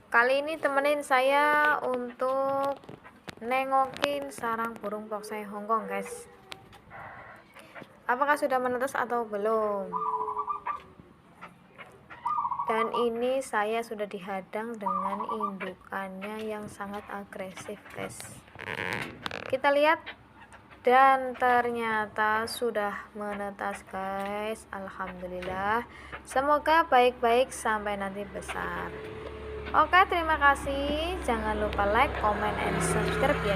Kali ini temenin saya untuk nengokin sarang burung poksai Hongkong, guys. Apakah sudah menetas atau belum? Dan ini saya sudah dihadang dengan indukannya yang sangat agresif, guys. Kita lihat, dan ternyata sudah menetas, guys. Alhamdulillah. Semoga baik-baik sampai nanti besar. Oke, terima kasih. Jangan lupa like, comment, and subscribe ya.